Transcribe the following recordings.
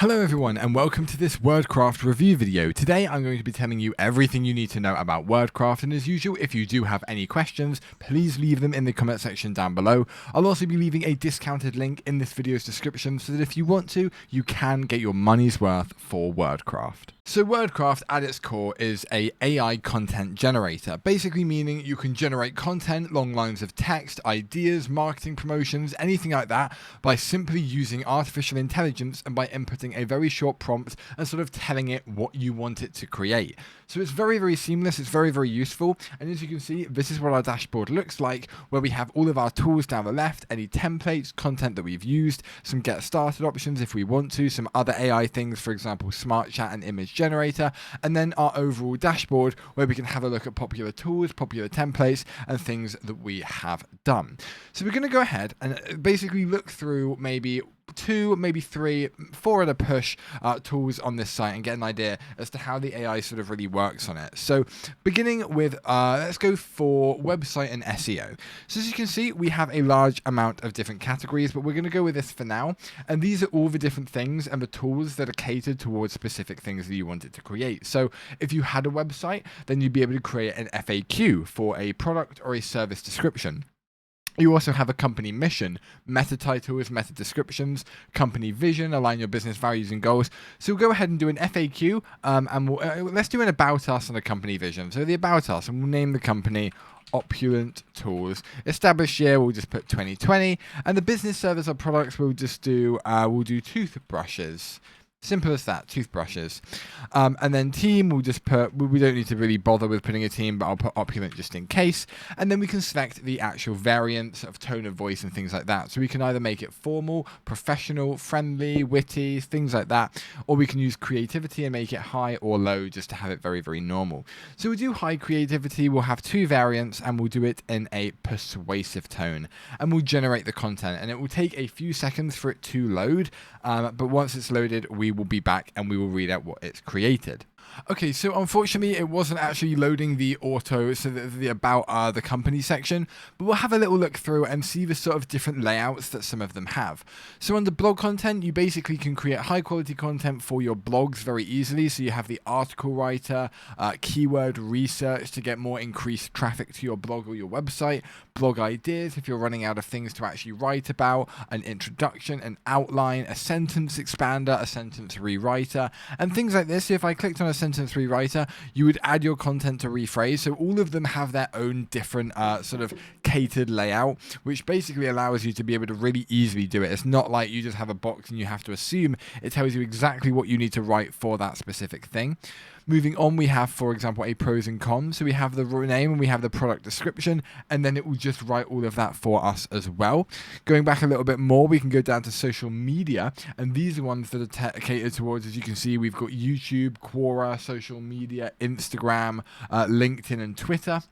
Hello everyone and welcome to this Wordkraft review video. Today I'm going to be telling you everything you need to know about Wordkraft, and as usual, if you do have any questions, please leave them in the comment section down below. I'll also be leaving a discounted link in this video's description so that if you want to, you can get your money's worth for Wordkraft. So Wordkraft at its core is a AI content generator, basically meaning you can generate content, long lines of text, ideas, marketing promotions, anything like that by simply using artificial intelligence and by inputting a very short prompt and sort of telling it what you want it to create. So it's very, very seamless, it's very, very useful, and as you can see, this is what our dashboard looks like, where we have all of our tools down the left, any templates, content that we've used, some get started options if we want to, some other AI things, for example, smart chat and image generator, and then our overall dashboard where we can have a look at popular tools, popular templates, and things that we have done. So we're going to go ahead and basically look through maybe 2, maybe 3, 4 at a push tools on this site and get an idea as to how the AI sort of really works on it. So beginning with, let's go for website and SEO. So as you can see, we have a large amount of different categories, but we're going to go with this for now. And these are all the different things and the tools that are catered towards specific things that you want it to create. So if you had a website, then you'd be able to create an FAQ for a product or a service description. You also have a company mission, meta titles, meta descriptions, company vision, align your business values and goals. So we'll go ahead and do an FAQ, and let's do an about us and a company vision. So the about us, and we'll name the company Opulent Tools. Established year, we'll just put 2020, and the business service or products we'll just do, we'll do toothbrushes. Simple as that, toothbrushes. And then team, we'll just put, we don't need to really bother with putting a team, but I'll put opulent just in case. And then we can select the actual variants of tone of voice and things like that. So we can either make it formal, professional, friendly, witty, things like that. Or we can use creativity and make it high or low just to have it very, very normal. So we'll do high creativity, we'll have 2 variants, and we'll do it in a persuasive tone. And we'll generate the content. And it will take a few seconds for it to load. But once it's loaded, we will be back and we will read out what it's created. Okay, so unfortunately it wasn't actually loading the auto, so the about the company section, but we'll have a little look through and see the sort of different layouts that some of them have. So under blog content, you basically can create high quality content for your blogs very easily. So you have the article writer, keyword research to get more increased traffic to your blog or your website, blog ideas if you're running out of things to actually write about, an introduction, an outline, a sentence expander, a sentence rewriter, and things like this. So if I clicked on a sentence rewriter, you would add your content to rephrase. So all of them have their own different sort of catered layout, which basically allows you to be able to really easily do it. It's not like you just have a box and you have to assume. It tells you exactly what you need to write for that specific thing. Moving on, we have, for example, a pros and cons. So we have the name and we have the product description, and then it will just write all of that for us as well. Going back a little bit more, we can go down to social media, and these are ones that are catered towards, as you can see, we've got YouTube, Quora, social media, Instagram, LinkedIn, and Twitter.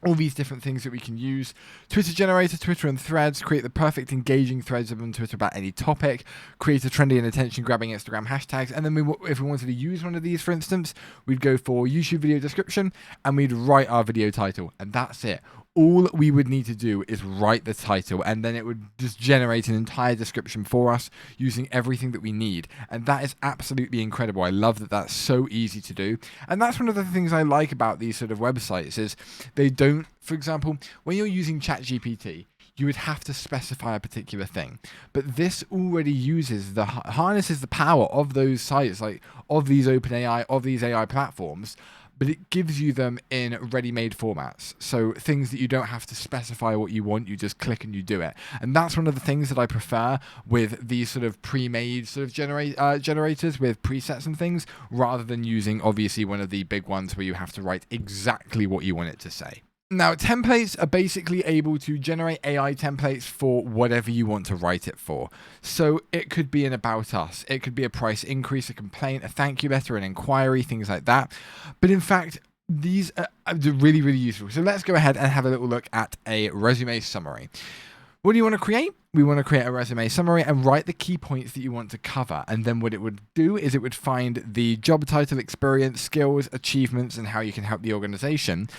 All these different things that we can use. Twitter generator, Twitter and threads, create the perfect engaging threads on Twitter about any topic, create a trendy and attention grabbing Instagram hashtags, and then if we wanted to use one of these, for instance, we'd go for YouTube video description and we'd write our video title, and that's it. All we would need to do is write the title, and then it would just generate an entire description for us using everything that we need. And that is absolutely incredible. I love that that's so easy to do. And that's one of the things I like about these sort of websites is they don't, for example, when you're using ChatGPT, you would have to specify a particular thing. But this already uses harnesses the power of those sites, like of these OpenAI, of these AI platforms, but it gives you them in ready-made formats. So things that you don't have to specify what you want, you just click and you do it. And that's one of the things that I prefer with these sort of pre-made sort of generators with presets and things, rather than using obviously one of the big ones where you have to write exactly what you want it to say. Now, templates are basically able to generate AI templates for whatever you want to write it for. So it could be an about us, it could be a price increase, a complaint, a thank you letter, an inquiry, things like that. But in fact, these are really, really useful. So let's go ahead and have a little look at a resume summary. What do you want to create? we want to create a resume summary and write the key points that you want to cover. And then what it would do is it would find the job title, experience, skills, achievements, and how you can help the organization.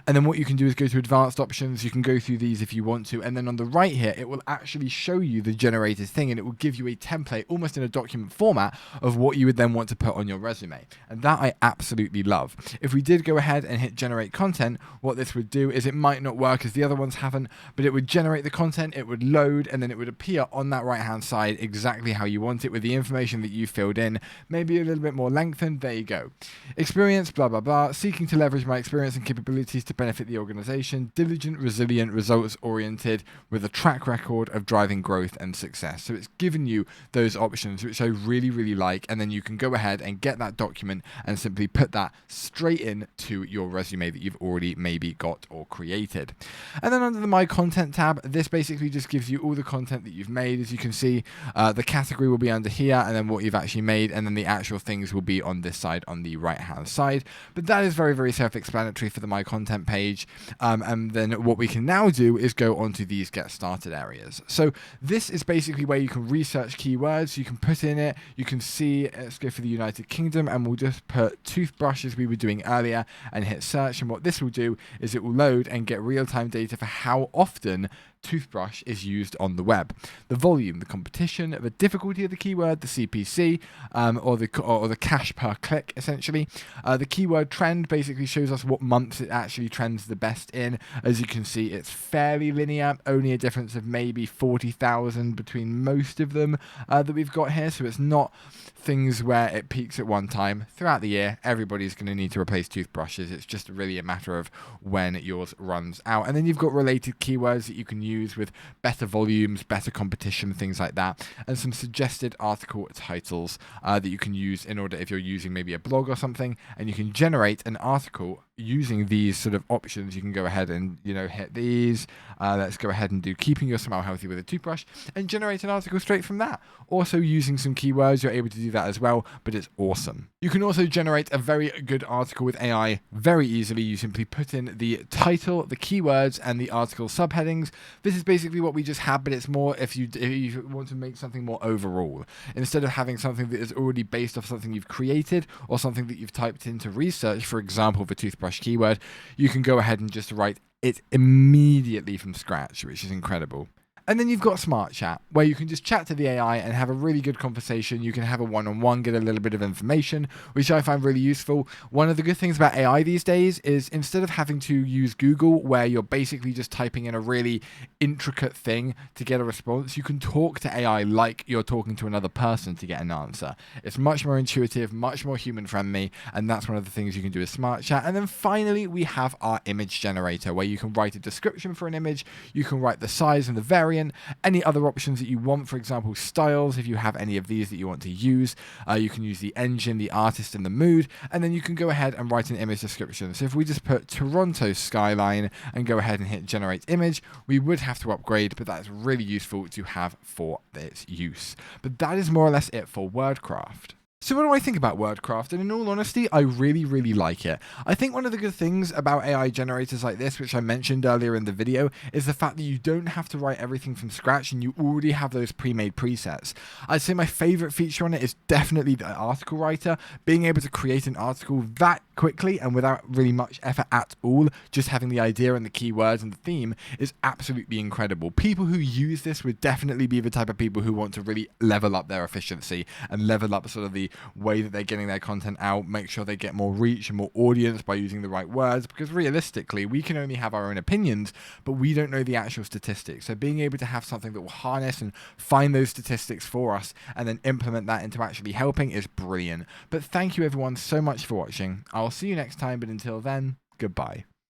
And then what you can do is go to advanced options. You can go through these if you want to. And then on the right here, it will actually show you the generated thing, and it will give you a template almost in a document format of what you would then want to put on your resume. And that I absolutely love. If we did go ahead and hit generate content, what this would do is it might not work as the other ones haven't, but it would generate the content, it would load, and then it would appear on that right hand side exactly how you want it with the information that you filled in, maybe a little bit more lengthened. There you go. Experience, blah blah blah, seeking to leverage my experience and capabilities to benefit the organization, diligent, resilient, results oriented, with a track record of driving growth and success. So it's given you those options, which I really like, and then you can go ahead and get that document and simply put that straight in to your resume that you've already maybe got or created. And then under the My Content tab, this basically just gives you all the content that you've made. As you can see, the category will be under here, and then what you've actually made, and then the actual things will be on this side on the right hand side. But that is very self-explanatory for the My Content page. And then what we can now do is go onto these Get Started areas. So this is basically where you can research keywords. You can put in it, you can see, let's go for the United Kingdom, and we'll just put toothbrush as we were doing earlier and hit search. And what this will do is it will load and get real-time data for how often toothbrush is used on the web, the volume, the competition, the difficulty of the keyword, the CPC, or the cash per click, essentially. The keyword trend basically shows us what months it actually trends the best in. As you can see, it's fairly linear, only a difference of maybe 40,000 between most of them that we've got here. So it's not things where it peaks at one time. Throughout the year, everybody's going to need to replace toothbrushes. It's just really a matter of when yours runs out. And then you've got related keywords that you can use with better volumes, better competition, things like that, and some suggested article titles that you can use in order if you're using maybe a blog or something, and you can generate an article using these sort of options. You can go ahead and, hit these. Let's go ahead and do keeping your smile healthy with a toothbrush and generate an article straight from that. Also using some keywords, you're able to do that as well, but it's awesome. You can also generate a very good article with AI very easily. You simply put in the title, the keywords, and the article subheadings. This is basically what we just had, but it's more if you want to make something more overall. Instead of having something that is already based off something you've created or something that you've typed into research, for example, the toothbrush keyword, you can go ahead and just write it immediately from scratch, which is incredible. And then you've got Smart Chat, where you can just chat to the AI and have a really good conversation. You can have a one-on-one, get a little bit of information, which I find really useful. One of the good things about AI these days is instead of having to use Google, where you're basically just typing in a really intricate thing to get a response, you can talk to AI like you're talking to another person to get an answer. It's much more intuitive, much more human-friendly, and that's one of the things you can do with Smart Chat. And then finally, we have our image generator, where you can write a description for an image, you can write the size and the variant, any other options that you want, for example, styles, if you have any of these that you want to use. You can use the engine, the artist, and the mood, and then you can go ahead and write an image description. So if we just put Toronto skyline and go ahead and hit generate image, we would have to upgrade, but that's really useful to have for its use. But that is more or less it for Wordkraft. So what do I think about Wordkraft? And in all honesty, I really like it. I think one of the good things about AI generators like this, which I mentioned earlier in the video, is the fact that you don't have to write everything from scratch and you already have those pre-made presets. I'd say my favorite feature on it is definitely the article writer. Being able to create an article that quickly and without really much effort at all, just having the idea and the keywords and the theme is absolutely incredible. People who use this would definitely be the type of people who want to really level up their efficiency and level up sort of the way that they're getting their content out, make sure they get more reach and more audience by using the right words, because realistically we can only have our own opinions, but we don't know the actual statistics. So being able to have something that will harness and find those statistics for us and then implement that into actually helping is brilliant. But thank you everyone so much for watching. I'll see you next time, but until then, goodbye.